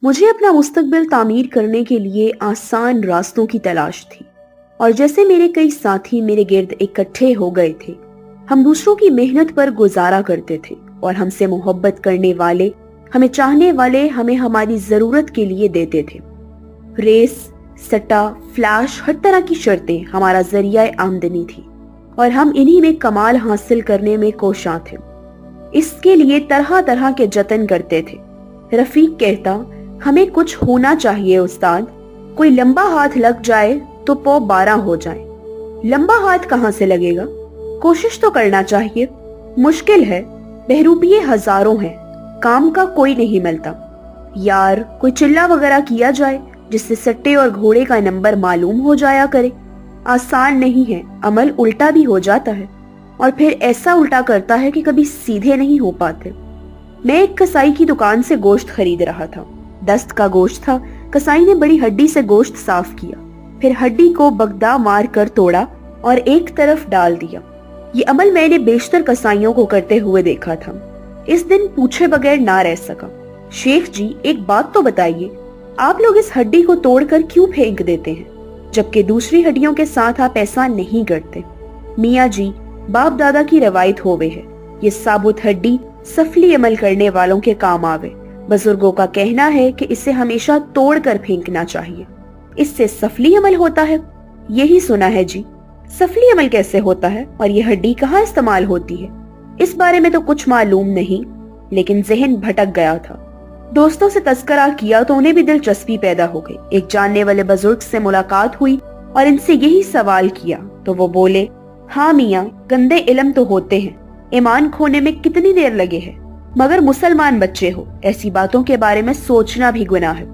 मुझे अपना मुस्तकबिल तामीर करने के लिए आसान रास्तों की तलाश थी और जैसे मेरे कई साथी मेरे गिर्द इकट्ठे हो गए थे, हम दूसरों की मेहनत पर गुजारा करते थे और हमसे मोहब्बत करने वाले, हमें चाहने वाले हमें हमारी जरूरत के लिए देते थे। रेस, सट्टा, फ्लैश, हर तरह की शर्तें हमारा जरिया आमदनी थी और हम इन्हीं में कमाल हासिल करने में कोशां थे। इसके लिए तरह तरह के जतन करते थे। रफीक कहता, हमें कुछ होना चाहिए उस्ताद, कोई लंबा हाथ लग जाए तो पौ 12 हो जाए। लंबा हाथ कहाँ से लगेगा? कोशिश तो करना चाहिए। मुश्किल है, बहरूपिये हजारों हैं, काम का कोई नहीं मिलता। यार, कोई चिल्ला वगैरह किया जाए जिससे सट्टे और घोड़े का नंबर मालूम हो जाया करे। आसान नहीं है, अमल उल्टा भी हो जाता है और फिर ऐसा उल्टा करता है कि कभी सीधे नहीं हो पाते। मैं एक कसाई की दुकान से गोश्त खरीद रहा था। दस्त का गोश्त था। कसाई ने बड़ी हड्डी से गोश्त साफ किया, फिर हड्डी को बगदा मार कर तोड़ा और एक तरफ डाल दिया। ये अमल मैंने बेशतर कसाईयों को करते हुए देखा था। इस दिन पूछे बगैर ना रह सका। शेख जी, एक बात तो बताइए, आप लोग इस हड्डी को तोड़कर क्यों फेंक देते हैं, जबकि दूसरी हड्डियों के साथ आप ऐसा नहीं करते? मियाँ जी, बाप दादा की रवायत होवे है, ये साबुत हड्डी सफली अमल करने वालों के काम आवे। बुजुर्गों का कहना है कि इसे हमेशा तोड़कर फेंकना चाहिए, इससे सफली अमल होता है। यही सुना है जी। सफली अमल कैसे होता है और ये हड्डी कहाँ इस्तेमाल होती है? इस बारे में तो कुछ मालूम नहीं, लेकिन जहन भटक गया था। दोस्तों से तस्करा किया तो उन्हें भी दिलचस्पी पैदा हो गई। एक जानने वाले बुजुर्ग से मुलाकात हुई और इनसे यही सवाल किया तो वो बोले, हाँ मियाँ, गंदे इल्म तो होते हैं, ईमान खोने में कितनी देर लगे है, मगर मुसलमान बच्चे हो, ऐसी बातों के बारे में सोचना भी गुनाह है।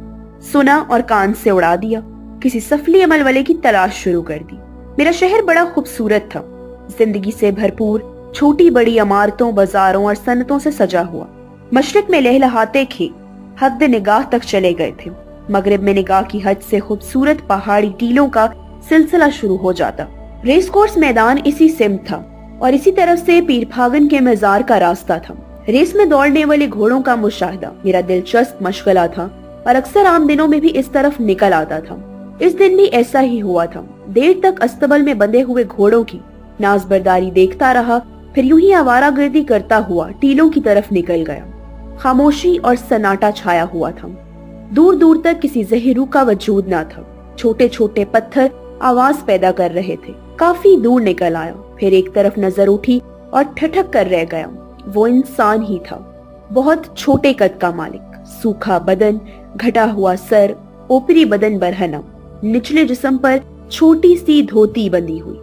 सुना और कान से उड़ा दिया। किसी सफली अमल वाले की तलाश शुरू कर दी। मेरा शहर बड़ा खूबसूरत था, जिंदगी से भरपूर, छोटी बड़ी इमारतों, बाजारों और सनतों से सजा हुआ। मशरिक में लहलहाते खेत हद निगाह तक चले गए थे। मगरिब में निगाह की हद से खूबसूरत पहाड़ी टीलों का सिलसिला शुरू हो जाता। रेस कोर्स मैदान इसी सिमत था और इसी तरफ से पीरफागन के मजार का रास्ता था। रेस में दौड़ने वाले घोड़ों का मुशाहिदा मेरा दिलचस्प मशगला था और अक्सर आम दिनों में भी इस तरफ निकल आता था। इस दिन भी ऐसा ही हुआ था। देर तक अस्तबल में बंधे हुए घोड़ों की नाजबरदारी देखता रहा, फिर यूं ही आवारागर्दी करता हुआ टीलों की तरफ निकल गया। खामोशी और सन्नाटा छाया हुआ था। दूर दूर तक किसी जहीरू का वजूद न था। छोटे छोटे पत्थर आवाज पैदा कर रहे थे। काफी दूर निकल आया, फिर एक तरफ नजर उठी और ठठक कर रह गया। वो इंसान ही था, बहुत छोटे कद का मालिक, सूखा बदन, घटा हुआ सर, ऊपरी बदन बरहना, निचले जिस्म पर छोटी सी धोती बंधी हुई,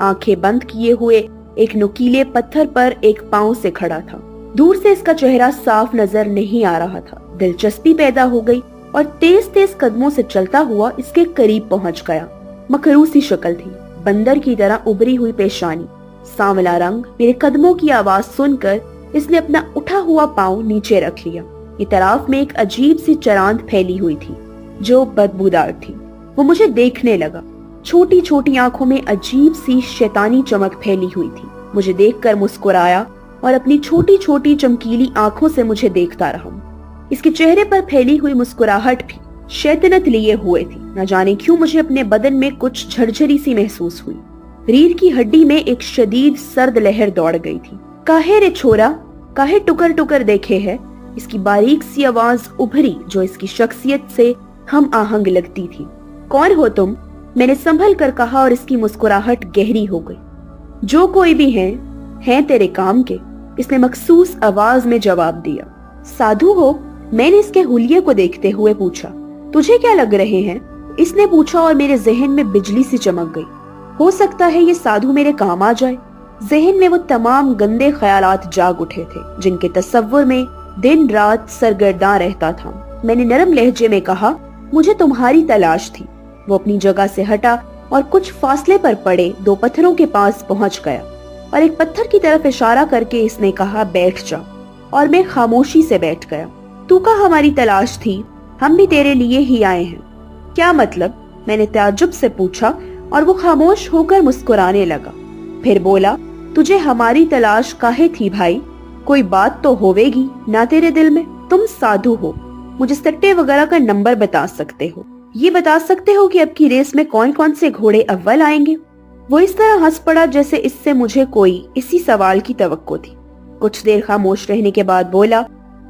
आंखें बंद किए हुए एक नुकीले पत्थर पर एक पांव से खड़ा था। दूर से इसका चेहरा साफ नजर नहीं आ रहा था। दिलचस्पी पैदा हो गई और तेज तेज कदमों से चलता हुआ इसके करीब पहुंच गया। मकरूसी शक्ल थी, बंदर की तरह उभरी हुई पेशानी, सांवला रंग। मेरे कदमों की आवाज सुनकर इसने अपना उठा हुआ पांव नीचे रख लिया। इतराफ में एक अजीब सी चरांद फैली हुई थी जो बदबूदार थी। वो मुझे देखने लगा। छोटी छोटी आंखों में अजीब सी शैतानी चमक फैली हुई थी। मुझे देखकर मुस्कुराया और अपनी छोटी छोटी चमकीली आंखों से मुझे देखता रहा। इसके चेहरे पर फैली हुई मुस्कुराहट भी शैतानत लिए हुए थी। न जाने क्यों मुझे अपने बदन में कुछ झरझरी सी महसूस हुई। रीढ़ की हड्डी में एक शदीद सर्द लहर दौड़ गई थी। काहे रे छोरा, काहे टुकर टुकर देखे है? इसकी बारीक सी आवाज उभरी जो इसकी शख्सियत से हम आहंग लगती थी। कौन हो तुम? मैंने संभल कर कहा और इसकी मुस्कुराहट गहरी हो गई। जो कोई भी हैं तेरे काम के, इसने मखसूस आवाज में जवाब दिया। साधु हो? मैंने इसके हुलिये को देखते हुए पूछा। तुझे क्या लग रहे हैं? इसने पूछा और मेरे जहन में बिजली सी चमक गई। हो सकता है ये साधु मेरे काम आ जाए। जहन में वो तमाम गंदे ख्यालात जाग उठे थे जिनके तस्वुर में दिन रात सरगर्दा रहता था। मैंने नरम लहजे में कहा, मुझे तुम्हारी तलाश थी। वो अपनी जगह से हटा और कुछ फासले पर पड़े दो पत्थरों के पास पहुंच गया और एक पत्थर की तरफ इशारा करके इसने कहा, बैठ जा। और मैं खामोशी से बैठ गया। तू का हमारी तलाश थी? हम भी तेरे लिए ही आए हैं। क्या मतलब? मैंने ताज्जुब से पूछा और वो खामोश होकर मुस्कुराने लगा। फिर बोला, तुझे हमारी तलाश काहे थी भाई? कोई बात तो होवेगी ना तेरे दिल में? तुम साधु हो, मुझे सट्टे वगैरह का नंबर बता सकते हो, ये बता सकते हो कि अब की रेस में कौन कौन से घोड़े अव्वल आएंगे। वो इस तरह हंस पड़ा जैसे इससे मुझे कोई इसी सवाल की तवक्को थी। कुछ देर खामोश रहने के बाद बोला,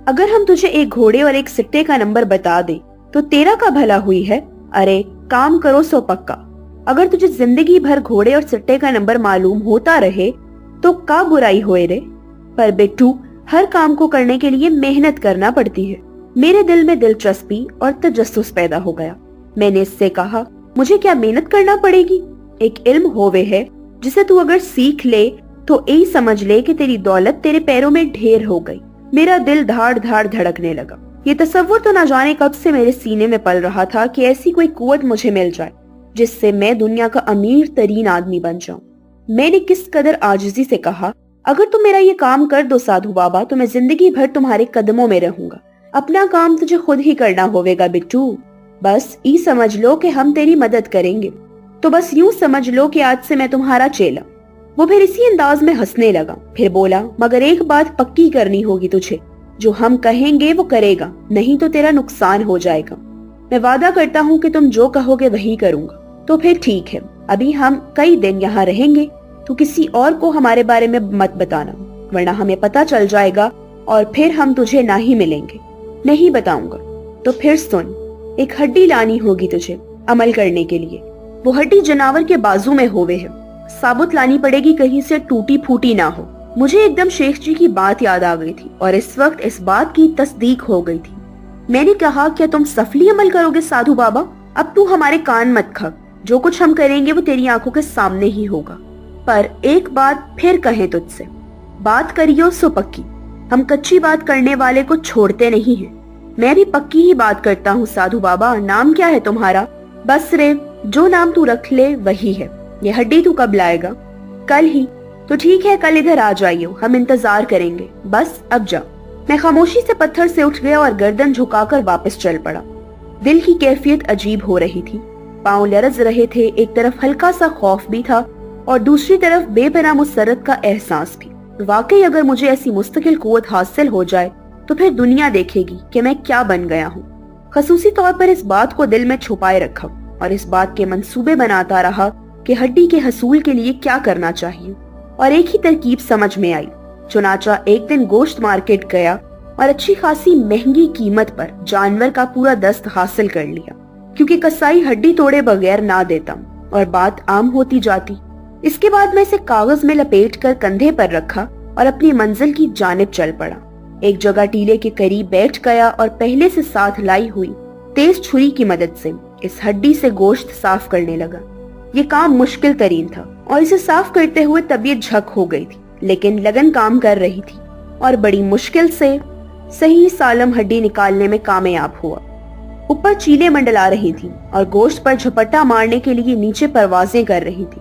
अगर हम तुझे एक घोड़े और एक सिट्टे का नंबर बता दे तो तेरा का भला हुई है। अरे काम करो सो पक्का। अगर तुझे जिंदगी भर घोड़े और सिट्टे का नंबर मालूम होता रहे तो का बुराई होए रे। पर बिट्टू, हर काम को करने के लिए मेहनत करना पड़ती है। मेरे दिल में दिलचस्पी और तजस्सुस पैदा हो गया। मैंने इससे कहा, मुझे क्या मेहनत करना पड़ेगी? एक इल्म होवे है जिसे तू अगर सीख ले तो यही समझ ले कि तेरी दौलत तेरे पैरों में ढेर हो गई। मेरा दिल धाड़ धाड़ धड़कने लगा। ये तसव्वुर तो न जाने कब से मेरे सीने में पल रहा था कि ऐसी कोई कुव्वत मुझे मिल जाए जिससे मैं दुनिया का अमीर तरीन आदमी बन जाऊं। मैंने किस कदर आजिजी से कहा, अगर तुम मेरा ये काम कर दो साधु बाबा तो मैं जिंदगी भर तुम्हारे कदमों में रहूंगा। अपना काम तुझे खुद ही करना होवेगा बिट्टू। बस ई समझ लो कि हम तेरी मदद करेंगे। तो बस यूं समझ लो कि आज से मैं तुम्हारा चेला। वो फिर इसी अंदाज में हंसने लगा। फिर बोला, मगर एक बात पक्की करनी होगी तुझे, जो हम कहेंगे वो करेगा, नहीं तो तेरा नुकसान हो जाएगा। मैं वादा करता हूँ कि तुम जो कहोगे वही करूंगा। तो फिर ठीक है, अभी हम कई दिन यहाँ रहेंगे। तो किसी और को हमारे बारे में मत बताना, वरना हमें पता चल जाएगा और फिर हम तुझे ना ही मिलेंगे। नहीं बताऊंगा। तो फिर सुन, एक हड्डी लानी होगी तुझे अमल करने के लिए। वो हड्डी जानवर के बाजू में होवे है, साबुत लानी पड़ेगी, कहीं से टूटी फूटी ना हो। मुझे एकदम शेख जी की बात याद आ गई थी और इस वक्त इस बात की तस्दीक हो गई थी। मैंने कहा, क्या तुम सफली अमल करोगे साधु बाबा? अब तू हमारे कान मत खा, जो कुछ हम करेंगे वो तेरी आंखों के सामने ही होगा। पर एक बात फिर कहें तुझसे, बात करियो सो पक्की। हम कच्ची बात करने वाले को छोड़ते नहीं हैं। मैं भी पक्की ही बात करता हूँ साधु बाबा। नाम क्या है तुम्हारा? बस रे, जो नाम तू रख ले वही है। ये हड्डी तू कब लाएगा? कल ही। तो ठीक है, कल इधर आ जाइयो, हम इंतजार करेंगे। बस अब जा। मैं खामोशी से पत्थर से उठ गया और गर्दन झुकाकर वापस चल पड़ा। दिल की कैफियत अजीब हो रही थी, पांव लरज रहे थे। एक तरफ हल्का सा खौफ भी था और दूसरी तरफ बेपनाह मुसरत का एहसास भी। वाकई अगर मुझे ऐसी मुस्तकिल कुव्वत हासिल हो जाए तो फिर दुनिया देखेगी कि मैं क्या बन गया हूँ। खसूसी तौर पर इस बात को दिल में छुपाए रखा और इस बात के मंसूबे बनाता रहा कि हड्डी के हसूल के लिए क्या करना चाहिए। और एक ही तरकीब समझ में आई। चुनाचा एक दिन गोश्त मार्केट गया और अच्छी खासी महंगी कीमत पर जानवर का पूरा दस्त हासिल कर लिया, क्योंकि कसाई हड्डी तोड़े बगैर ना देता और बात आम होती जाती। इसके बाद मैं इसे कागज में लपेट कर कंधे पर रखा और अपनी मंजिल की जानिब चल पड़ा। एक जगह टीले के करीब बैठ गया और पहले से साथ लाई हुई तेज छुरी की मदद से इस हड्डी से गोश्त साफ करने लगा। ये काम मुश्किल तरीन था और इसे साफ करते हुए तबीयत झक हो गई थी, लेकिन लगन काम कर रही थी और बड़ी मुश्किल से सही सालम हड्डी निकालने में कामयाब हुआ। ऊपर चीलें मंडला रही थी और गोश्त पर झपट्टा मारने के लिए नीचे परवाजें कर रही थी।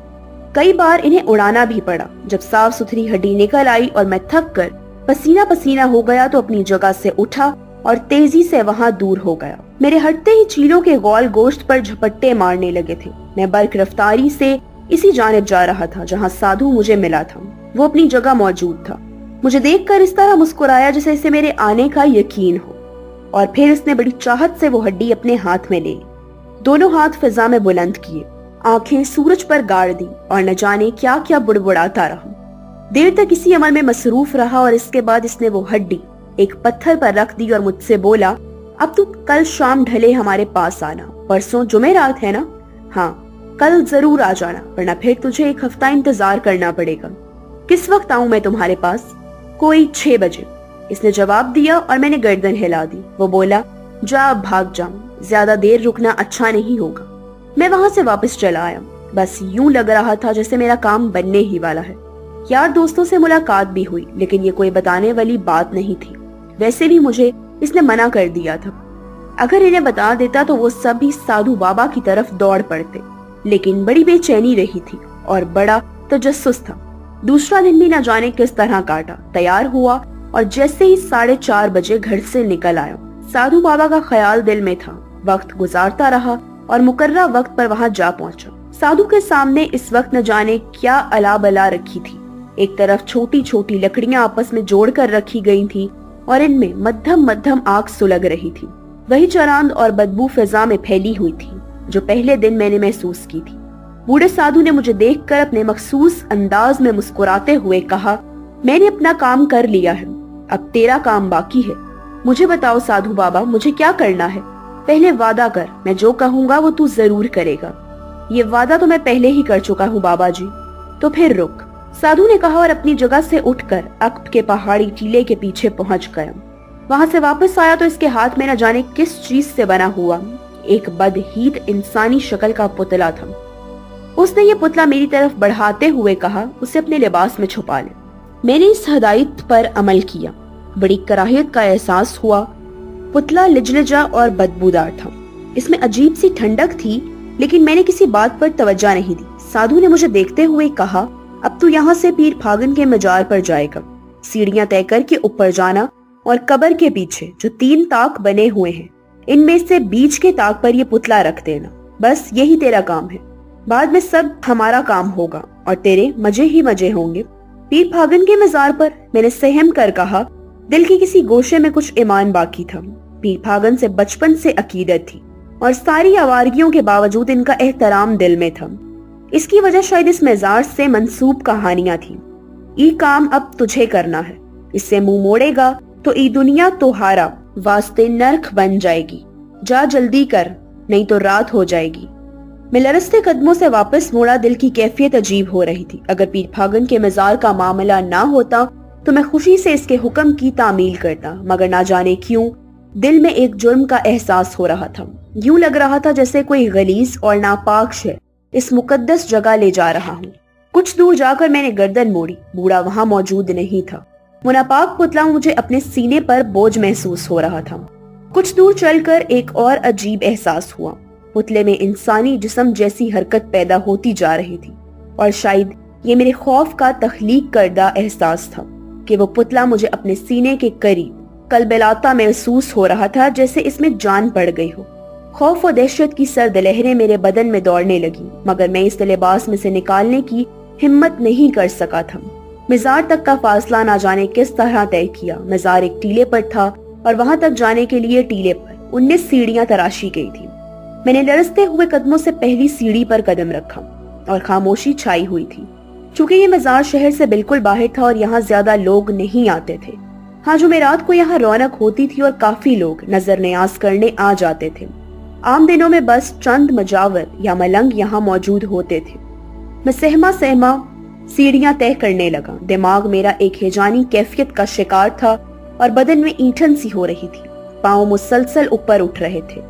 कई बार इन्हें उड़ाना भी पड़ा। जब साफ सुथरी हड्डी निकल आई और मैं थक कर पसीना पसीना हो गया तो अपनी जगह से उठा और तेजी से वहाँ दूर हो गया। मेरे हटते ही चीलों के गौल गोश्त पर झपट्टे मारने लगे थे। मैं बर्क रफ्तारी से इसी जानिब जा रहा था जहाँ साधु मुझे मिला था। वो अपनी जगह मौजूद था। मुझे देखकर इस तरह मुस्कुराया जैसे इसे मेरे आने का यकीन हो, और फिर इसने बड़ी चाहत से वो हड्डी अपने हाथ में ले ली। दोनों हाथ फिजा में बुलंद किए, आंखें सूरज पर गाड़ दी और न जाने क्या क्या बुड़बुड़ाता रहा। देर तक इसी अमल में मसरूफ रहा और इसके बाद इसने वो हड्डी एक पत्थर पर रख दी और मुझसे बोला, अब तू कल शाम ढले हमारे पास आना। परसों जुमेरात है ना? हाँ, कल जरूर आ जाना, वरना फिर तुझे एक हफ्ता इंतजार करना पड़ेगा। किस वक्त आऊं मैं तुम्हारे पास? कोई 6 बजे, इसने जवाब दिया और मैंने गर्दन हिला दी। वो बोला, जा अब भाग जा, ज्यादा देर रुकना अच्छा नहीं होगा। मैं वहां से वापस चला आया। बस यूं लग रहा था जैसे मेरा काम बनने ही वाला है। यार दोस्तों से मुलाकात भी हुई, लेकिन ये कोई बताने वाली बात नहीं थी। वैसे भी मुझे इसने मना कर दिया था। अगर इन्हें बता देता तो वो सब भी साधु बाबा की तरफ दौड़ पड़ते, लेकिन बड़ी बेचैनी रही थी और बड़ा तजस्सुस था। दूसरा दिन भी न जाने किस तरह काटा। तैयार हुआ और जैसे ही 4:30 बजे घर से निकल आया। साधु बाबा का ख्याल दिल में था। वक्त गुजारता रहा और मुकर्रर वक्त पर वहां जा पहुंचा। साधु के सामने इस वक्त न जाने क्या अला बला रखी थी। एक तरफ छोटी छोटी लकड़ियां आपस में जोड़कर रखी गई थी और इनमें मध्यम मध्यम आग सुलग रही थी। वही चरांद और बदबू फिजा में फैली हुई थी जो पहले दिन मैंने महसूस की थी। बूढ़े साधु ने मुझे देखकर अपने मखसूस अंदाज में मुस्कुराते हुए कहा, मैंने अपना काम कर लिया है, अब तेरा काम बाकी है। मुझे बताओ साधु बाबा, मुझे क्या करना है? पहले वादा कर, मैं जो कहूंगा वो तू जरूर करेगा। ये वादा तो मैं पहले ही कर चुका हूँ बाबा जी। तो फिर रुक, साधु ने कहा और अपनी जगह से उठकर अक्ट के पहाड़ी टीले के पीछे पहुंच गया। वहां से वापस आया तो इसके हाथ में न जाने किस चीज से बना हुआ एक बदहीत इंसानी शक्ल का पुतला था। उसने ये पुतला मेरी तरफ बढ़ाते हुए कहा, उसे अपने लिबास में छुपा ले। मैंने इस हदायत पर अमल किया। बड़ी कराहियत का एहसास हुआ। पुतला लिजलिजा और बदबूदार था। इसमें अजीब सी ठंडक थी, लेकिन मैंने किसी बात पर तवज्जो नहीं दी। साधु ने मुझे देखते हुए कहा, अब तू यहाँ से पीर फागन के मजार पर जाएगा। सीढ़ियां तय करके ऊपर जाना और कब्र के पीछे जो 3 ताक बने हुए हैं, इनमें से बीच के ताक पर ये पुतला रख देना। बस यही तेरा काम है। बाद में सब हमारा काम होगा और तेरे मजे ही मजे होंगे। पीर फागन के मजार पर, मैंने सहम कर कहा। दिल की किसी गोशे में कुछ ईमान बाकी था। पीर फागन से बचपन से अकीदत थी और सारी आवारगियों के बावजूद इनका एहतराम दिल में था। इसकी वजह शायद इस मजार से मंसूब कहानियां थी। ई काम अब तुझे करना है। इससे मुंह मोड़ेगा तो ई दुनिया तोहारा वास्ते नर्क बन जाएगी। जा जल्दी कर, नहीं तो रात हो जाएगी। मैं लरसते कदमों से वापस मुड़ा। दिल की कैफियत अजीब हो रही थी। अगर पीर फागन के मजार का मामला ना होता तो मैं खुशी से इसके हुक्म की तामील करता, मगर ना जाने क्यों दिल में एक जुर्म का एहसास हो रहा था। यूं लग रहा था जैसे कोई गलीज और नापाक शे इस मुकद्दस जगह ले जा रहा हूँ। कुछ दूर जाकर मैंने गर्दन मोड़ी। बूढ़ा वहां मौजूद नहीं था। वो नापाक पुतला मुझे अपने सीने पर बोझ महसूस हो रहा था। कुछ दूर चलकर एक और अजीब एहसास हुआ। पुतले में इंसानी जिस्म जैसी हरकत पैदा होती जा रही थी और शायद ये मेरे खौफ का तख्लीक करदा एहसास था कि वो पुतला मुझे अपने सीने के करीब कलबलाता महसूस हो रहा था, जैसे इसमें जान पड़ गई हो। खौफ और दहशत की सर्द लहरें मेरे बदन में दौड़ने लगी, मगर मैं इस लिबास में से निकालने की हिम्मत नहीं कर सका था। मजार तक का फासला ना जाने किस तरह तय किया। मजार एक टीले पर था और वहां तक जाने के लिए टीले पर 19 सीढ़ियां तराशी गई थी। मैंने लरसते हुए कदमों से पहली सीढ़ी पर कदम रखा और खामोशी छाई हुई थी। चूंकि ये मजार शहर से बिल्कुल बाहर था और यहाँ ज्यादा लोग नहीं आते थे। हाँ, जुमेरात को यहाँ रौनक होती थी और काफी लोग नजर न्याज करने आ जाते थे। आम दिनों में बस चंद मजावर या मलंग यहाँ मौजूद होते थे। मैं सहमा सहमा सीढ़ियां तय करने लगा। दिमाग मेरा एक हिजानी कैफियत का शिकार था और बदन में ईंठन सी हो रही थी। पांव मुसलसल ऊपर उठ रहे थे।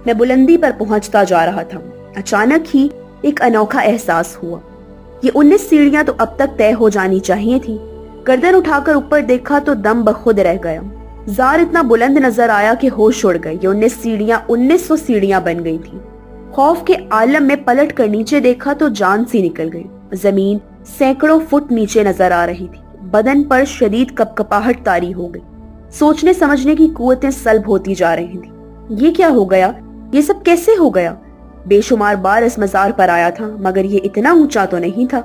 मैं बुलंदी पर पहुंचता जा रहा था। अचानक ही एक अनोखा एहसास हुआ। ये 19 सीढ़ियां तो अब तक तय हो जानी चाहिए थी। गर्दन उठाकर ऊपर देखा तो दम बखुद रह गया। जार इतना बुलंद नजर आया कि होश उड़ गए। ये 19 सीढ़ियां 1900 सीढ़ियां बन गई थी। खौफ के आलम में पलट कर नीचे देखा तो जान सी निकल गई। जमीन सैकड़ों फुट नीचे नजर आ रही थी। बदन पर शदीद कपकपाहट तारी हो गई। सोचने समझने की कुव्वतें सल्ब होती जा रही थी। ये क्या हो गया? ये सब कैसे हो गया? बेशुमार बार इस मजार पर आया था, मगर ये इतना ऊंचा तो नहीं था।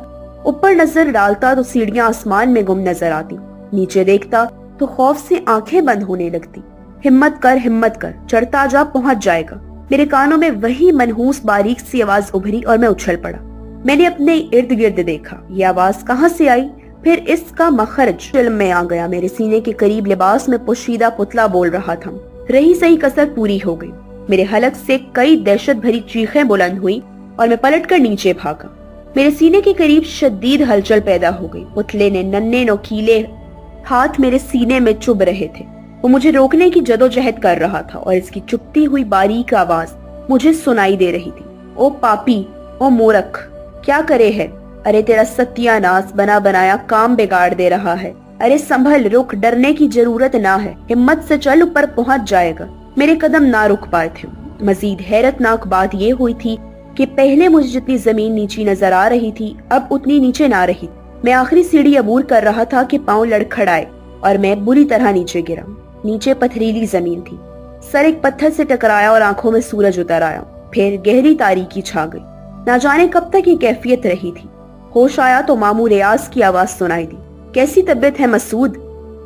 ऊपर नजर डालता तो सीढ़ियां आसमान में गुम नजर आती। नीचे देखता तो खौफ से आंखें बंद होने लगती। हिम्मत कर, चढ़ता जा, पहुंच जाएगा। मेरे कानों में वही मनहूस बारीक सी आवाज उभरी और मैं उछल पड़ा। मैंने अपने इर्द गिर्द देखा। ये आवाज कहाँ से आई? फिर इसका मखरज फिल्म में आ गया। मेरे सीने के करीब लिबास में पोशीदा पुतला बोल रहा था। रही सही कसर पूरी हो गई। मेरे हलक से कई दहशत भरी चीखें बुलंद हुई और मैं पलटकर नीचे भागा। मेरे सीने के करीब शदीद हलचल पैदा हो गई। पुतले ने नन्हे नोकीले हाथ मेरे सीने में चुभ रहे थे। वो मुझे रोकने की जदोजहद कर रहा था और इसकी चुभती हुई बारीक आवाज मुझे सुनाई दे रही थी। ओ पापी, ओ मूर्ख, क्या करे है? अरे तेरा सत्यानाश बना बनाया काम बिगाड़ दे रहा है। अरे संभल, रुक, डरने की जरूरत ना है। हिम्मत से चल, ऊपर पहुंच जाएगा। मेरे कदम ना रुक पाए थे। मजीद हैरतनाक बात यह हुई थी कि पहले मुझे जितनी जमीन नीची नजर आ रही थी, अब उतनी नीचे ना रही। मैं आखिरी सीढ़ी अबूर कर रहा था कि पांव लड़खड़ाए और मैं बुरी तरह नीचे गिरा। नीचे पथरीली जमीन थी। सर एक पत्थर से टकराया और आंखों में सूरज उतर आया। फिर गहरी तारीकी छा गई। ना जाने कब तक ये कैफियत रही थी। होश आया तो मामू रियाज की आवाज सुनाई दी। कैसी तबीयत है मसूद?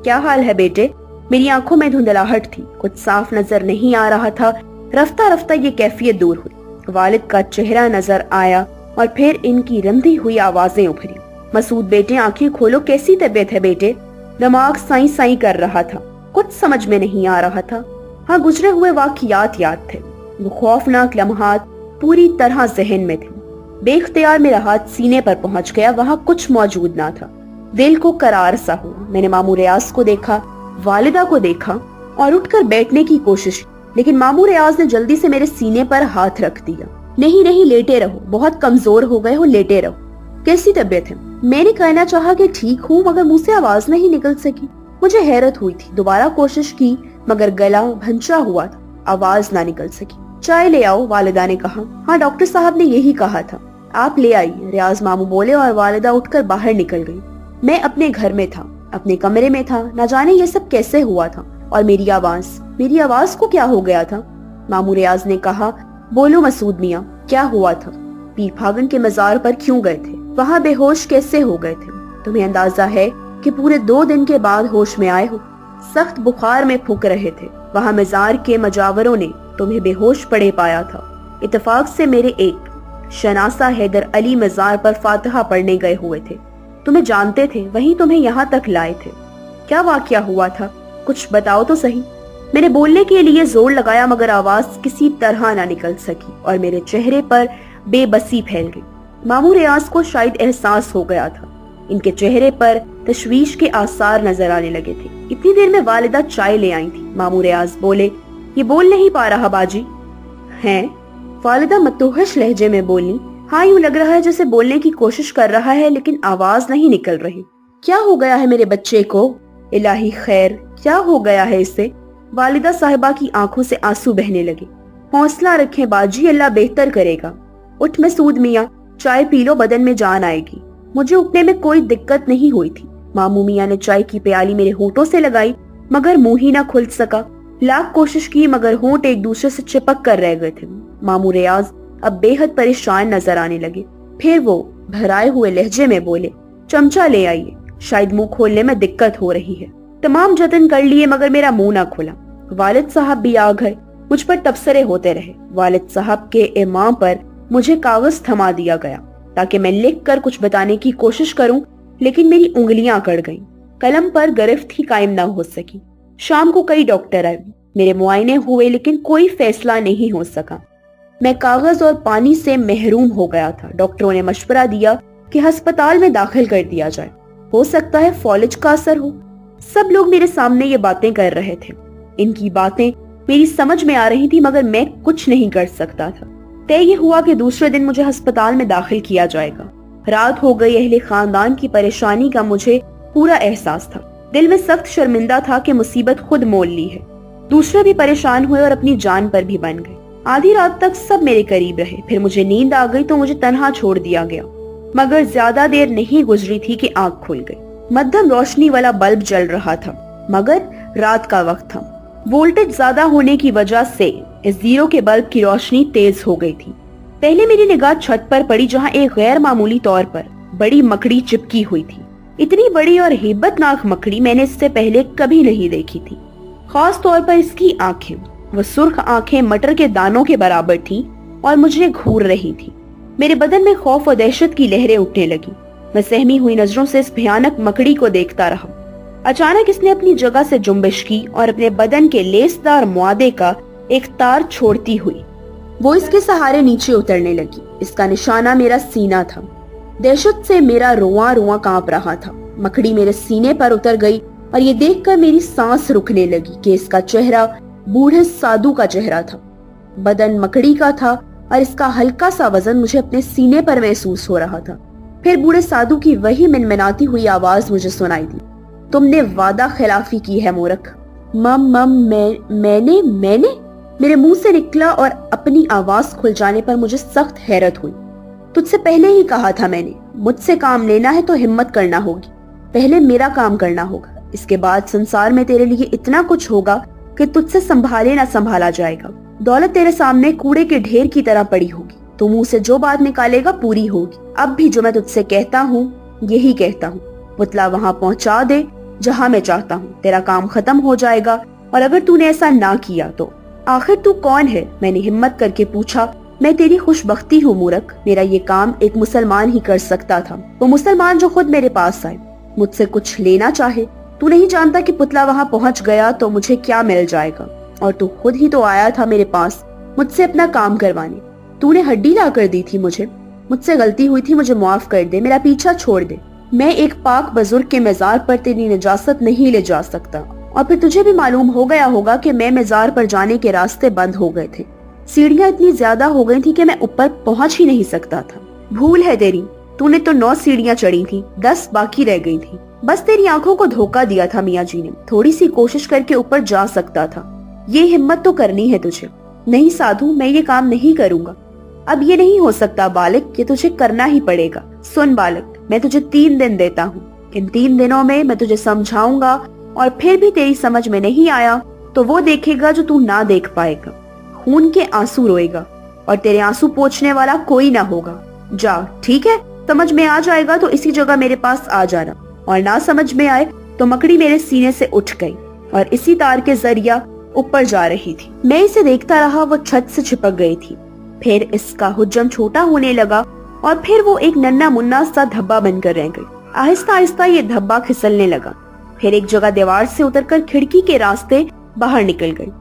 क्या हाल है बेटे? मेरी आंखों में धुंधलाहट थी, कुछ साफ नजर नहीं आ रहा था। रफ्ता रफ्ता ये कैफियत दूर हुई। वालिद का चेहरा नजर आया और फिर इनकी रंधी हुई आवाजें उभरी। मसूद बेटे, आंखें खोलो, कैसी तबीयत है बेटे? दिमाग साई साई कर रहा था, कुछ समझ में नहीं आ रहा था। हाँ, गुजरे हुए वाकयात याद थे। वो खौफनाक लम्हात पूरी तरह जहन में थे। बेख्तियार मेरा हाथ सीने पर पहुंच गया, वहां कुछ मौजूद ना था। दिल को करार सा हुआ। मैंने मामू रियाज को देखा, वालिदा को देखा और उठकर बैठने की कोशिश, लेकिन मामू रियाज ने जल्दी से मेरे सीने पर हाथ रख दिया। नहीं नहीं, लेटे रहो, बहुत कमजोर हो गए हो, लेटे रहो। कैसी तबीयत है? मैंने कहना चाहा कि ठीक हूँ, मगर मुंह से आवाज नहीं निकल सकी। मुझे हैरत हुई थी। दोबारा कोशिश की, मगर गला भंचा हुआ था, आवाज ना निकल सकी। चाय ले आओ, वालिदा ने कहा। हाँ, डॉक्टर साहब ने यही कहा था, आप ले आइए, रियाज मामू बोले और वालिदा उठकर बाहर निकल गई। मैं अपने घर में था, अपने कमरे में था। न जाने ये सब कैसे हुआ था। और मेरी आवाज को क्या हो गया था? मामू रियाज ने कहा, बोलो मसूद मियाँ, क्या हुआ था? पीर फागन के मजार पर क्यों गए थे? वहाँ बेहोश कैसे हो गए थे? तुम्हें अंदाजा है कि पूरे 2 दिन के बाद होश में आए हो? सख्त बुखार में फूंक रहे थे। वहाँ मजार के मजावरों ने तुम्हें बेहोश पड़े पाया था। इत्तेफाक से मेरे एक शनासा हैदर अली मजार पर फातिहा पढ़ने गए हुए थे। तुम्हें जानते थे, वहीं तुम्हें यहाँ तक लाए थे। क्या वाकया हुआ था? कुछ बताओ तो सही। मैंने बोलने के लिए जोर लगाया, मगर आवाज किसी तरह ना निकल सकी और मेरे चेहरे पर बेबसी फैल गई। मामू रियाज को शायद एहसास हो गया था। इनके चेहरे पर तशवीश के आसार नजर आने लगे थे। इतनी देर में वालिदा चाय ले आई थी। मामू रियाज बोले, ये बोल नहीं पा रहा बाजी? हैं? वालिदा मतोहश लहजे में बोली, हाँ, यूं लग रहा है जैसे बोलने की कोशिश कर रहा है, लेकिन आवाज नहीं निकल रही। क्या हो गया है मेरे बच्चे को? इलाही खैर, क्या हो गया है इसे? वालिदा साहिबा की आंखों से आंसू बहने लगे। हौसला रखें बाजी, अल्लाह बेहतर करेगा। उठ मसूद मियाँ, चाय पी लो, बदन में जान आएगी। मुझे उठने में कोई दिक्कत नहीं हुई थी। मामू मियाँ ने चाय की प्याली मेरे होठों से लगाई, मगर मुंह ही ना खुल सका। लाख कोशिश की, मगर होंठ एक दूसरे से चिपक कर रह गए थे। मामू रियाज अब बेहद परेशान नजर आने लगे। फिर वो भराए हुए लहजे में बोले, चमचा ले आइए, शायद मुंह खोलने में दिक्कत हो रही है। तमाम जतन कर लिए, मगर मेरा मुंह ना खुला। वालिद साहब भी आ गए। मुझ पर तबसरे होते रहे। वालिद साहब के इमाम पर मुझे कागज थमा दिया गया ताकि मैं लिख कर कुछ बताने की कोशिश करूं, लेकिन मेरी उंगलियां अकड़ गईं। कलम पर गिरफ्त ही कायम ना हो सकी। शाम को कई डॉक्टर आए, मेरे मुआयने हुए, लेकिन कोई फैसला नहीं हो सका। मैं कागज और पानी से महरूम हो गया था। डॉक्टरों ने मशवरा दिया कि अस्पताल में दाखिल कर दिया जाए, हो सकता है फॉलिज का असर हो। सब लोग मेरे सामने ये बातें कर रहे थे। इनकी बातें मेरी समझ में आ रही थी, मगर मैं कुछ नहीं कर सकता था। तय ये हुआ कि दूसरे दिन मुझे अस्पताल में दाखिल किया जाएगा। रात हो गई। अहले खानदान की परेशानी का मुझे पूरा एहसास था। दिल में सख्त शर्मिंदा था कि मुसीबत खुद मोल ली है। दूसरे भी परेशान हुए और अपनी जान पर भी बन गए। आधी रात तक सब मेरे करीब रहे। फिर मुझे नींद आ गई तो मुझे तन्हा छोड़ दिया गया, मगर ज्यादा देर नहीं गुजरी थी कि आंख खुल गई। मध्यम रोशनी वाला बल्ब जल रहा था, मगर रात का वक्त था। वोल्टेज ज्यादा होने की वजह से इस जीरो के बल्ब की रोशनी तेज हो गई थी। पहले मेरी निगाह छत पर पड़ी, जहां एक गैर मामूली तौर पर बड़ी मकड़ी चिपकी हुई थी। इतनी बड़ी और हेबतनाक मकड़ी मैंने इससे पहले कभी नहीं देखी थी। खास तौर पर इसकी आंखें, वो सुर्ख आंखें मटर के दानों के बराबर थीं और मुझे घूर रही थी। मेरे बदन में खौफ और दहशत की लहरें उठने लगी। मैं सहमी हुई नजरों से इस भयानक मकड़ी को देखता रहा। अचानक इसने अपनी जगह से जुम्बिश की और अपने बदन के लेसदार मुआदे का एक तार छोड़ती हुई वो इसके सहारे नीचे उतरने लगी। इसका निशाना मेरा सीना था। दहशत से मेरा रुआं रुआं कांप रहा था। मकड़ी मेरे सीने पर उतर गई और ये देखकर मेरी सांस रुकने लगी कि इसका चेहरा बूढ़े साधु का चेहरा था। बदन मकड़ी का था और इसका हल्का सा वजन मुझे अपने सीने पर महसूस हो रहा था। फिर बूढ़े साधु की वही मिनमिनाती हुई आवाज मुझे सुनाई दी, तुमने वादा खिलाफी की है मूर्ख। मैंने मेरे मुंह से निकला और अपनी आवाज खुल जाने पर मुझे सख्त हैरत हुई। तुझसे पहले ही कहा था मैंने, मुझसे काम लेना है तो हिम्मत करना होगी। पहले मेरा काम करना होगा, इसके बाद संसार में तेरे लिए इतना कुछ होगा कि तुझसे संभाले ना संभाला जाएगा। दौलत तेरे सामने कूड़े के ढेर की तरह पड़ी होगी। तू मुंह से जो बात निकालेगा पूरी होगी। अब भी जो मैं तुझसे कहता हूँ यही कहता हूँ। पुतला वहाँ पहुँचा दे जहाँ मैं चाहता हूँ। तेरा काम खत्म हो जाएगा और अगर तूने ऐसा ना किया तो। आखिर तू कौन है? मैंने हिम्मत करके पूछा। मैं तेरी खुशबख्ती हूँ मूर्ख। मेरा ये काम एक मुसलमान ही कर सकता था, वो मुसलमान जो खुद मेरे पास आए, मुझसे कुछ लेना चाहे। तू नहीं जानता कि पुतला वहाँ पहुँच गया तो मुझे क्या मिल जाएगा, और तू खुद ही तो आया था मेरे पास मुझसे अपना काम करवाने। तूने हड्डी ला कर दी थी मुझसे गलती हुई थी, मुझे माफ कर दे, मेरा पीछा छोड़ दे। मैं एक पाक बुजुर्ग के मजार पर तेरी निजासत नहीं ले जा सकता। और फिर तुझे भी मालूम हो गया होगा कि मैं मजार पर जाने के रास्ते बंद हो गए थे। सीढ़ियां इतनी ज्यादा हो गई थी कि मैं ऊपर पहुंच ही नहीं सकता था। भूल है तेरी, तूने तो 9 सीढ़ियां चढ़ी थी, 10 बाकी रह गई थी। बस तेरी आंखों को धोखा दिया था मियाँ जी ने। थोड़ी सी कोशिश करके ऊपर जा सकता था। ये हिम्मत तो करनी है तुझे। नहीं साधु, मैं ये काम नहीं करूंगा। अब ये नहीं हो सकता बालक, ये तुझे करना ही पड़ेगा। सुन बालक, मैं तुझे 3 दिन देता हूँ। इन 3 दिनों में मैं तुझे समझाऊंगा, और फिर भी तेरी समझ में नहीं आया तो वो देखेगा जो तू ना देख पाएगा। खून के आंसू रोएगा और तेरे आंसू पोंछने वाला कोई ना होगा। जा, ठीक है? समझ में आ जाएगा तो इसी जगह मेरे पास आ जाना, और ना समझ में आए तो मकड़ी मेरे सीने से उठ गई और इसी तार के जरिया ऊपर जा रही थी। मैं इसे देखता रहा, वो छत से चिपक गई थी। फिर इसका हुज्जम छोटा होने लगा और फिर वो एक नन्ना मुन्ना सा धब्बा बनकर रह गई। आहिस्ता आहिस्ता ये धब्बा फिसलने लगा। फिर एक जगह दीवार से उतरकर खिड़की के रास्ते बाहर निकल गई।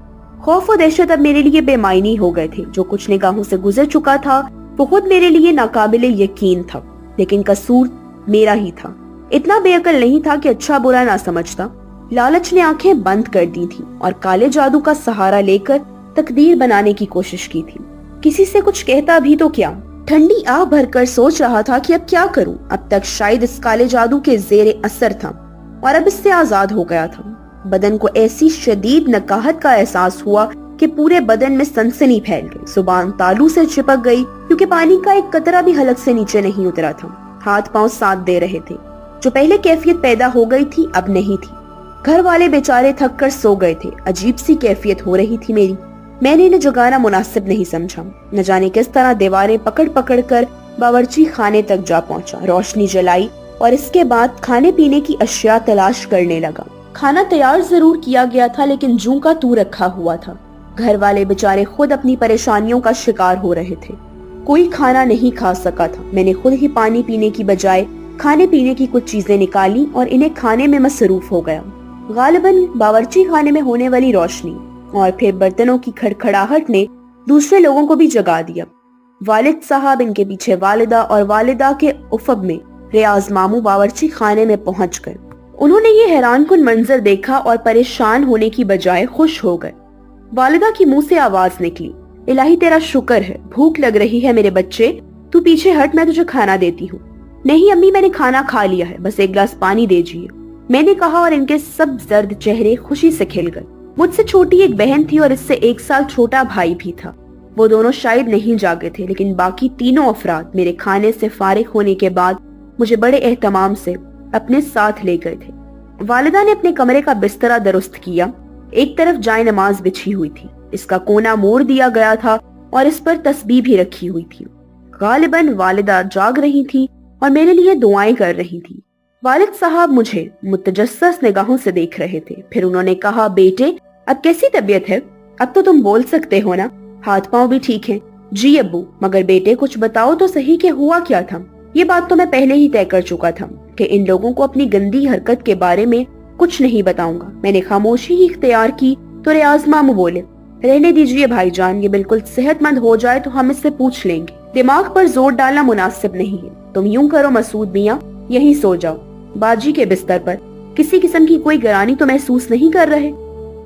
खौफ और दहशत अब मेरे लिए बेमायनी हो गए थे। जो कुछ निगाहों से गुजर चुका था वो खुद मेरे लिए नाकाबिले यकीन था, लेकिन कसूर मेरा ही था। इतना बेअकल नहीं था कि अच्छा बुरा ना समझता। लालच ने आंखें बंद कर दी थी और काले जादू का सहारा लेकर तकदीर बनाने की कोशिश की थी। किसी से कुछ कहता भी तो क्या। ठंडी आह भरकर सोच रहा था कि अब क्या करूं। अब तक शायद इस काले जादू के जेरे असर था और अब इससे आजाद हो गया था। बदन को ऐसी शदीद नकाहत का एहसास हुआ कि पूरे बदन में सनसनी फैल गई। जुबान तालू से चिपक गई क्योंकि पानी का एक कतरा भी हलक से नीचे नहीं उतरा था। हाथ पांव साथ दे रहे थे। जो पहले कैफियत पैदा हो गई थी अब नहीं थी। घर वाले बेचारे थक कर सो गए थे। अजीब सी कैफियत हो रही थी मेरी। मैंने इन्हें जगाना मुनासिब नहीं समझा। न जाने किस तरह दीवारें पकड़ पकड़ कर बावर्ची खाने तक जा पहुंचा। रोशनी जलाई और इसके बाद खाने पीने की अशिया तलाश करने लगा। खाना तैयार जरूर किया गया था, लेकिन जूं का तू रखा हुआ था। घर वाले बेचारे खुद अपनी परेशानियों का शिकार हो रहे थे। कोई खाना नहीं खा सका था। मैंने खुद ही पानी पीने की बजाय खाने पीने की कुछ चीजें निकाली और इन्हें खाने में मसरूफ हो गया। गालिबन बावर्ची खाने में होने वाली रोशनी और फिर बर्तनों की खड़खड़ाहट ने दूसरे लोगों को भी जगा दिया। वालिद साहब, इनके पीछे वालिदा और वालिदा के उफब में रियाज मामू बावर्ची खाने में पहुंच गए। उन्होंने ये हैरानकुन मंजर देखा और परेशान होने की बजाय खुश हो गए। वालिदा की मुंह से आवाज निकली, इलाही तेरा शुक्र है, भूख लग रही है मेरे बच्चे, तू पीछे हट, मैं तुझे खाना देती हूँ। नहीं अम्मी, मैंने खाना खा लिया है, बस एक गिलास पानी दीजिए, मैंने कहा, और इनके सब जर्द चेहरे खुशी से खिल गए। मुझसे छोटी एक बहन थी और इससे 1 साल छोटा भाई भी था। वो दोनों शायद नहीं जागे थे, लेकिन बाकी तीनों अफराद मेरे खाने से फारिग होने के बाद मुझे बड़े एहतमाम से अपने साथ ले गए थे। वालिदा ने अपने कमरे का बिस्तरा दुरुस्त किया। एक तरफ जाए नमाज बिछी हुई थी, इसका कोना मोड़ दिया गया था और इस पर तस्बीह भी रखी हुई थी। गालिबन वालिदा जाग रही थी और मेरे लिए दुआएं कर रही थी। वालिद साहब मुझे मुतजस्सस निगाहों से देख रहे थे। फिर उन्होंने कहा, बेटे अब कैसी तबीयत है? अब तो तुम बोल सकते हो ना? हाथ पांव भी ठीक हैं? जी अब्बू, मगर बेटे कुछ बताओ तो सही कि हुआ क्या था? ये बात तो मैं पहले ही तय कर चुका था कि इन लोगों को अपनी गंदी हरकत के बारे में कुछ नहीं बताऊंगा। मैंने खामोशी ही इख्तियार की तो रियाज मामू बोले, रहने दीजिए भाईजान, ये बिल्कुल सेहतमंद हो जाए तो हम इससे पूछ लेंगे। दिमाग पर जोर डालना मुनासिब नहीं है। तुम यूं करो मसूद मियाँ, यहीं सो जाओ बाजी के बिस्तर पर। किसी किस्म की कोई गरानी तो महसूस नहीं कर रहे?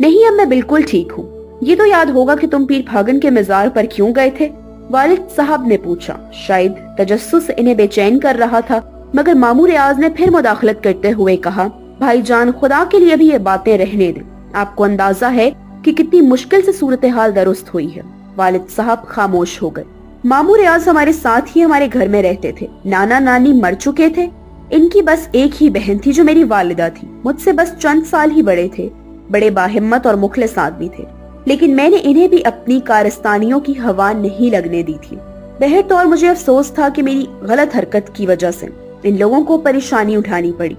नहीं, अब मैं बिल्कुल ठीक हूँ। ये तो याद होगा कि तुम पीर फागन के मजार पर क्यों गए थे? वालिद साहब ने पूछा। शायद तजस्सुस इन्हें बेचैन कर रहा था, मगर मामू रियाज ने फिर मुदाखलत करते हुए कहा, भाईजान खुदा के लिए भी ये बातें रहने दें। आपको अंदाजा है कि कितनी मुश्किल से सूरत हाल दुरुस्त हुई है। वालिद साहब खामोश हो गए। मामू रियाज हमारे साथ ही हमारे घर में रहते थे। नाना नानी मर चुके थे। इनकी बस एक ही बहन थी जो मेरी वालिदा थी। मुझसे बस चंद साल ही बड़े थे। बड़े बाहिम्मत और मुखलिस आदमी थे, लेकिन मैंने इन्हें भी अपनी कारस्तानियों की हवा नहीं लगने दी थी। बहर तौर मुझे अफसोस था कि मेरी गलत हरकत की वजह से इन लोगों को परेशानी उठानी पड़ी।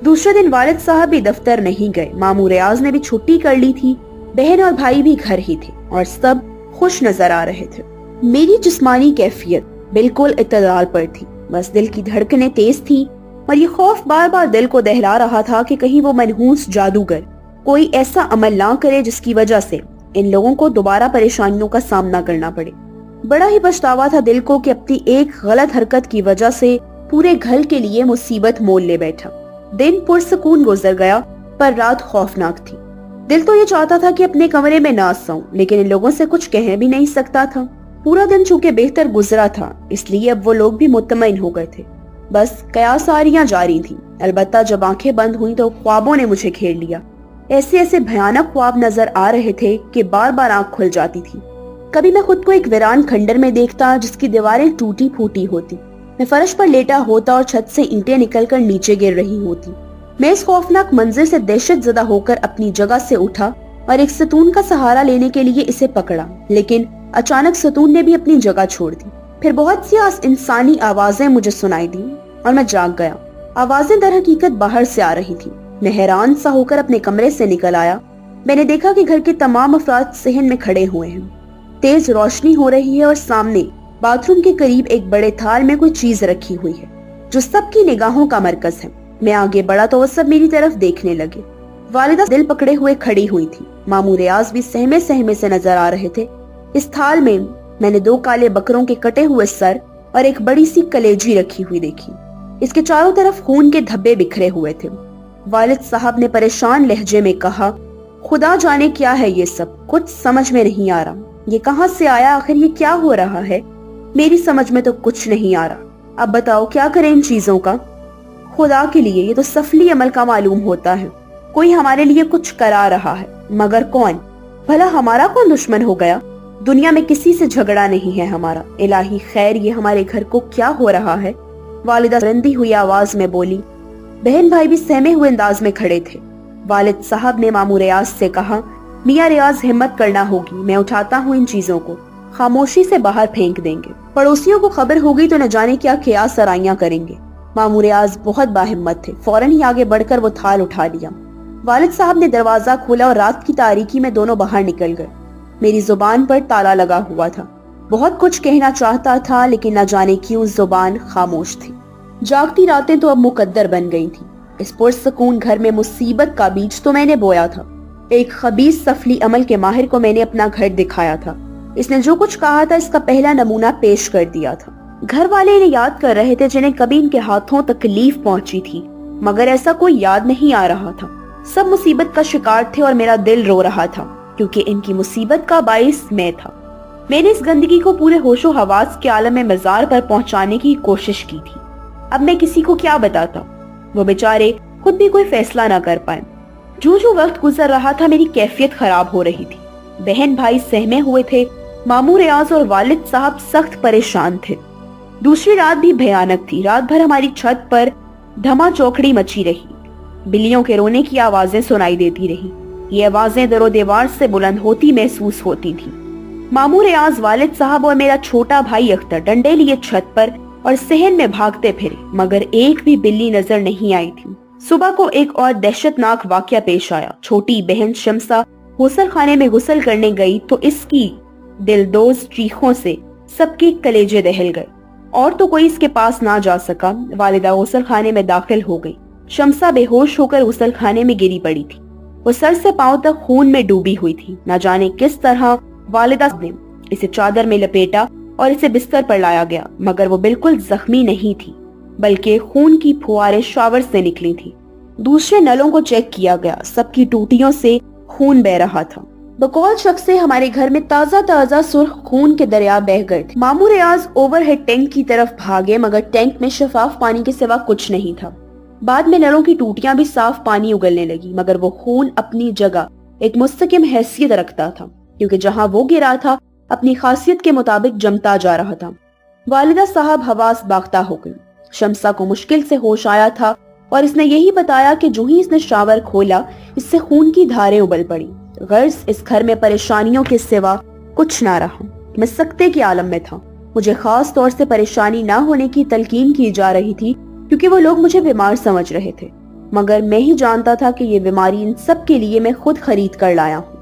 दूसरे दिन वालिद साहब भी दफ्तर नहीं गए। मामू रियाज ने भी छुट्टी कर ली थी। बहन और भाई भी घर ही थे और सब खुश नजर आ रहे थे। मेरी जिस्मानी कैफियत बिल्कुल इत्तदाल पर थी। बस दिल की धड़कनें तेज थी और ये खौफ बार बार दिल को दहला रहा था कि कहीं वो मनहूस जादूगर कोई ऐसा अमल ना करे जिसकी वजह से इन लोगों को दोबारा परेशानियों का सामना करना पड़े। बड़ा ही पछतावा था दिल को कि अपनी एक गलत हरकत की वजह से पूरे घर के लिए मुसीबत मोल ले बैठा। दिन पुरसकून गुजर गया पर रात खौफनाक थी। दिल तो ये चाहता था कि अपने कमरे में ना सोऊं, लेकिन इन लोगों से कुछ कह भी नहीं सकता था। पूरा दिन चूंकि बेहतर गुजरा था, इसलिए अब वो लोग भी मुतमईन हो गए थे। बस कयासारियां जारी थी। अलबत्ता जब आंखें बंद हुई तो ख्वाबों ने मुझे घेर लिया। ऐसे ऐसे भयानक ख्वाब नजर आ रहे थे कि बार बार आंख खुल जाती थी। कभी मैं खुद को एक वीरान खंडर में देखता जिसकी दीवारें टूटी फूटी होती। मैं फर्श पर लेटा होता और छत से ईंटें निकलकर नीचे गिर रही होती। मैं इस खौफनाक मंजर से दहशत ज़दा होकर अपनी जगह से उठा और एक सतून का सहारा लेने के लिए इसे पकड़ा, लेकिन अचानक सतून ने भी अपनी जगह छोड़ दी। फिर बहुत सी इंसानी आवाजें मुझे सुनाई दी और मैं जाग गया। आवाजें दर हकीकत बाहर से आ रही थी। मैं हैरान सा होकर अपने कमरे से निकल आया। मैंने देखा कि घर के तमाम अफराद सहन में खड़े हुए हैं। तेज रोशनी हो रही है और सामने बाथरूम के करीब एक बड़े थाल में कोई चीज रखी हुई है जो सबकी निगाहों का मरकज है। मैं आगे बढ़ा तो वो सब मेरी तरफ देखने लगे। वालिदा दिल पकड़े हुए खड़ी हुई थी। मामू रियाज भी सहमे सहमे से नजर आ रहे थे। इस थाल में मैंने 2 काले बकरों के कटे हुए सर और एक बड़ी सी कलेजी रखी हुई देखी। इसके चारों तरफ खून के धब्बे बिखरे हुए थे। वालिद साहब ने परेशान लहजे में कहा, खुदा जाने क्या है ये सब, कुछ समझ में नहीं आ रहा। ये कहाँ से आया, आखिर ये क्या हो रहा है? मेरी समझ में तो कुछ नहीं आ रहा। अब बताओ क्या करें इन चीजों का? खुदा के लिए, ये तो सफली अमल का मालूम होता है। कोई हमारे लिए कुछ करा रहा है, मगर कौन? भला हमारा कौन दुश्मन हो गया? दुनिया में किसी से झगड़ा नहीं है हमारा। इलाही खैर, ये हमारे घर को क्या हो रहा है? वालिदा रंदी हुई आवाज में बोली। बहन भाई भी सहमे हुए अंदाज में खड़े थे। वालिद साहब ने मामू रियाज से कहा, मियाँ रियाज, हिम्मत करना होगी, मैं उठाता हूँ इन चीजों को, खामोशी से बाहर फेंक देंगे। पड़ोसियों को खबर होगी तो न जाने क्या कियास सराइयां करेंगे। मामू रियाज बहुत बाहिम्मत थे। फौरन ही आगे बढ़कर वो थाल उठा लिया। वालिद साहब ने दरवाजा खोला और रात की तारीकी में दोनों बाहर निकल गए। मेरी जुबान पर ताला लगा हुआ था। बहुत कुछ कहना चाहता था, लेकिन न जाने क्यों जुबान खामोश थी। जागती रातें तो अब मुकद्दर बन गई थी। इस पुरसकून घर में मुसीबत का बीज तो मैंने बोया था। एक खबीस सफली अमल के माहिर को मैंने अपना घर दिखाया था। इसने जो कुछ कहा था इसका पहला नमूना पेश कर दिया था। घर वाले इन्हें याद कर रहे थे जिन्हें कभी इनके हाथों तकलीफ पहुंची थी, मगर ऐसा कोई याद नहीं आ रहा था। सब मुसीबत का शिकार थे और मेरा दिल रो रहा था, क्योंकि इनकी मुसीबत का बाइस मैं था। मैंने इस गंदगी को पूरे होशो हवास के आलम में मजार पर पहुंचाने की कोशिश की थी। अब मैं किसी को क्या बताता? वो बेचारे खुद भी कोई फैसला ना कर पाए। जो जो वक्त गुजर रहा था मेरी कैफियत खराब हो रही थी। बहन भाई सहमे हुए थे। मामू रियाज और वालिद साहब सख्त परेशान थे। दूसरी रात भी भयानक थी। रात भर हमारी छत पर धमा चौकड़ी मची रही। बिल्लियों के रोने की आवाजें सुनाई देती रही। ये आवाजें दरो दीवार से बुलंद होती महसूस होती थी। मामू रियाज, वालिद साहब और मेरा छोटा भाई अख्तर डंडे लिए छत पर और सहन में भागते फिरे, मगर एक भी बिल्ली नजर नहीं आई थी। सुबह को एक और दहशतनाक वाकया पेश आया। छोटी बहन शमसा गुसल खाने में गुसल करने गई तो इसकी दिलदोज चीखों से सबके कलेजे दहल गए और तो कोई इसके पास ना जा सका। वालिदा गुसल खाने में दाखिल हो गई। शमसा बेहोश होकर गुसल खाने में गिरी पड़ी थी। वो सर से पांव तक खून में डूबी हुई थी। न जाने किस तरह वालिदा ने इसे चादर में लपेटा और इसे बिस्तर पर लाया गया, मगर वो बिल्कुल जख्मी नहीं थी, बल्कि खून की फुहारें शावर से निकली थी। दूसरे नलों को चेक किया गया, सबकी टूटियों से खून बह रहा था। बकौल शख्स से हमारे घर में ताजा ताजा सुर्ख खून के दरिया बह गए थे। मामू रियाज ओवरहेड टैंक की तरफ भागे, मगर टैंक में शफाफ पानी के सिवा कुछ नहीं था। बाद में नलों की टूटियां भी साफ पानी उगलने लगी, मगर वो खून अपनी जगह एक मुस्तकिम हैसियत रखता था, क्योंकि जहां वो गिरा था अपनी खासियत के मुताबिक जमता जा रहा था। वालिदा साहब हवास बाख्ता हो गई। शमसा को मुश्किल से होश आया था और इसने यही बताया कि जो ही इसने शावर खोला इससे खून की धारें उबल पड़ी। गर्ज इस घर में परेशानियों के सिवा कुछ ना रहा। मैं सख्ते के आलम में था। मुझे खास तौर से परेशानी ना होने की तलकीन की जा रही थी, क्योंकि वो लोग मुझे बीमार समझ रहे थे। مگر میں ہی جانتا تھا کہ یہ بیماری ان سب کے لیے میں خود خرید کر لایا ہوں۔